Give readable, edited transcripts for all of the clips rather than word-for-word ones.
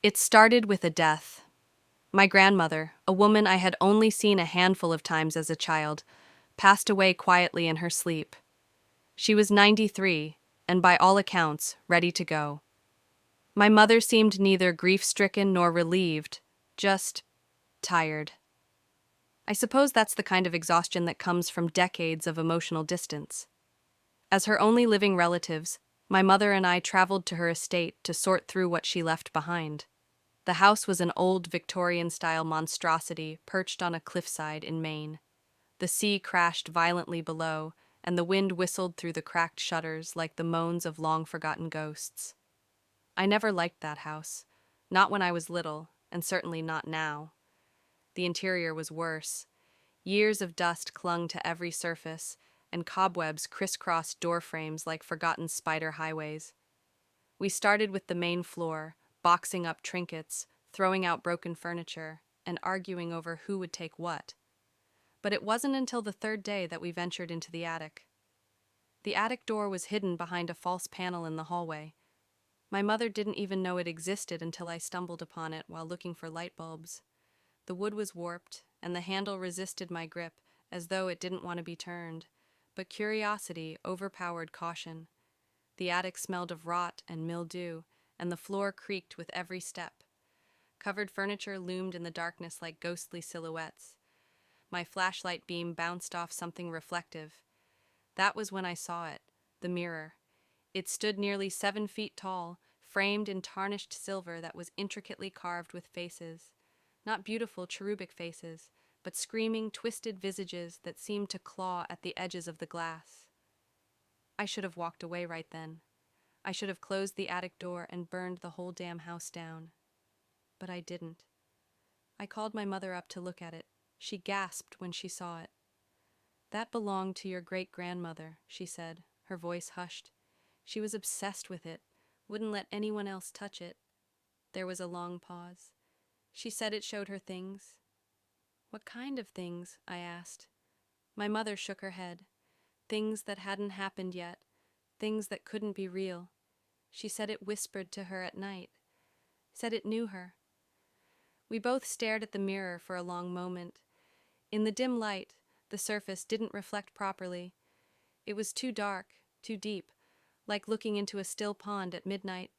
It started with a death. My grandmother, a woman I had only seen a handful of times as a child, passed away quietly in her sleep. She was 93, and by all accounts, ready to go. My mother seemed neither grief-stricken nor relieved, just tired. I suppose that's the kind of exhaustion that comes from decades of emotional distance. As her only living relatives, my mother and I traveled to her estate to sort through what she left behind. The house was an old Victorian-style monstrosity perched on a cliffside in Maine. The sea crashed violently below, and the wind whistled through the cracked shutters like the moans of long-forgotten ghosts. I never liked that house, not when I was little, and certainly not now. The interior was worse. Years of dust clung to every surface, and cobwebs crisscrossed door frames like forgotten spider highways. We started with the main floor, boxing up trinkets, throwing out broken furniture, and arguing over who would take what. But it wasn't until the third day that we ventured into the attic. The attic door was hidden behind a false panel in the hallway. My mother didn't even know it existed until I stumbled upon it while looking for light bulbs. The wood was warped, and the handle resisted my grip as though it didn't want to be turned, but curiosity overpowered caution. The attic smelled of rot and mildew, and the floor creaked with every step. Covered furniture loomed in the darkness like ghostly silhouettes. My flashlight beam bounced off something reflective. That was when I saw it, the mirror. It stood nearly 7 feet tall, framed in tarnished silver that was intricately carved with faces. Not beautiful cherubic faces, but screaming, twisted visages that seemed to claw at the edges of the glass. I should have walked away right then. I should have closed the attic door and burned the whole damn house down. But I didn't. I called my mother up to look at it. She gasped when she saw it. "That belonged to your great-grandmother," she said, her voice hushed. "She was obsessed with it, wouldn't let anyone else touch it." There was a long pause. "She said it showed her things." "What kind of things?" I asked. My mother shook her head. "Things that hadn't happened yet, things that couldn't be real. She said it whispered to her at night, said it knew her." We both stared at the mirror for a long moment. In the dim light, the surface didn't reflect properly. It was too dark, too deep, like looking into a still pond at midnight.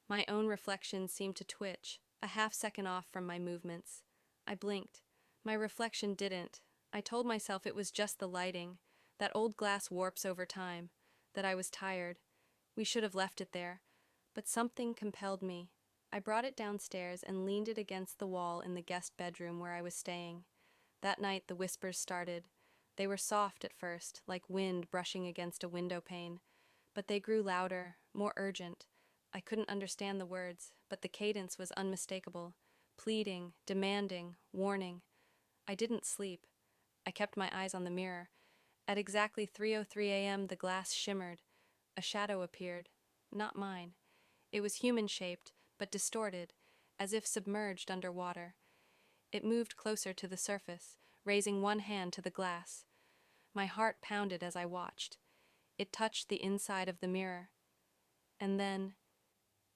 My own reflection seemed to twitch, a half-second off from my movements. I blinked. My reflection didn't. I told myself it was just the lighting, that old glass warps over time, that I was tired. We should have left it there. But something compelled me. I brought it downstairs and leaned it against the wall in the guest bedroom where I was staying. That night the whispers started. They were soft at first, like wind brushing against a window pane, but they grew louder, more urgent. I couldn't understand the words, but the cadence was unmistakable. Pleading, demanding, warning. I didn't sleep. I kept my eyes on the mirror. At exactly 3:03 a.m. the glass shimmered. A shadow appeared. Not mine. It was human-shaped, but distorted, as if submerged under water. It moved closer to the surface, raising one hand to the glass. My heart pounded as I watched. It touched the inside of the mirror. And then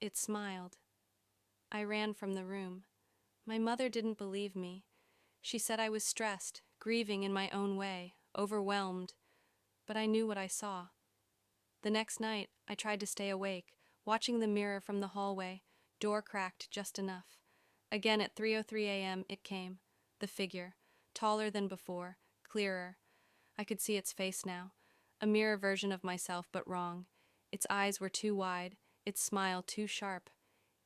it smiled. I ran from the room. My mother didn't believe me. She said I was stressed, grieving in my own way, overwhelmed. But I knew what I saw. The next night, I tried to stay awake, watching the mirror from the hallway, door cracked just enough. Again at 3:03 a.m. it came, the figure, taller than before, clearer. I could see its face now, a mirror version of myself but wrong. Its eyes were too wide, its smile too sharp.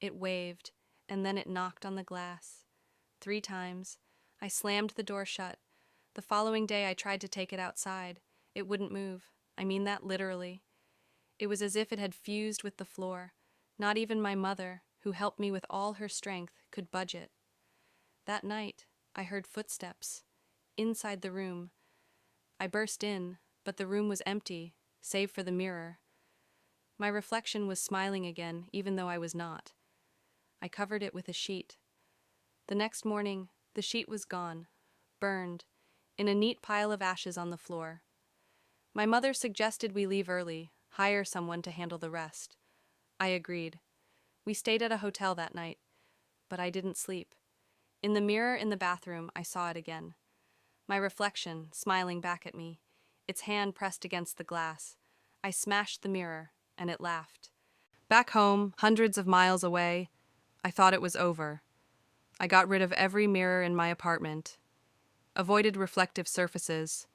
It waved, and then it knocked on the glass. 3 times. I slammed the door shut. The following day I tried to take it outside. It wouldn't move. I mean that literally. It was as if it had fused with the floor. Not even my mother, who helped me with all her strength, could budge it. That night, I heard footsteps. Inside the room. I burst in, but the room was empty, save for the mirror. My reflection was smiling again, even though I was not. I covered it with a sheet. The next morning, the sheet was gone, burned, in a neat pile of ashes on the floor. My mother suggested we leave early, hire someone to handle the rest. I agreed. We stayed at a hotel that night. But I didn't sleep. In the mirror in the bathroom, I saw it again. My reflection, smiling back at me, its hand pressed against the glass. I smashed the mirror, and it laughed. Back home, hundreds of miles away, I thought it was over. I got rid of every mirror in my apartment, avoided reflective surfaces.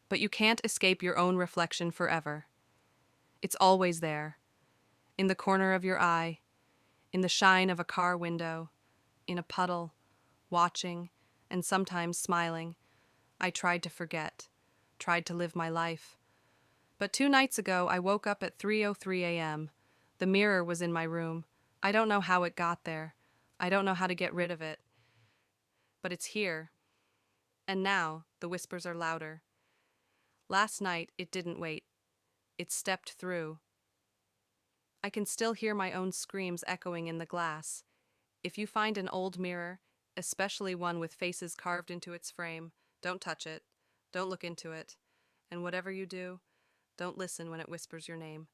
But you can't escape your own reflection forever. It's always there, in the corner of your eye, in the shine of a car window, in a puddle, watching, and sometimes smiling. I tried to forget, tried to live my life. But 2 nights ago, I woke up at 3:03 a.m. The mirror was in my room. I don't know how it got there. I don't know how to get rid of it. But it's here. And now, the whispers are louder. Last night, it didn't wait. It stepped through. I can still hear my own screams echoing in the glass. If you find an old mirror, especially one with faces carved into its frame, don't touch it. Don't look into it. And whatever you do, don't listen when it whispers your name.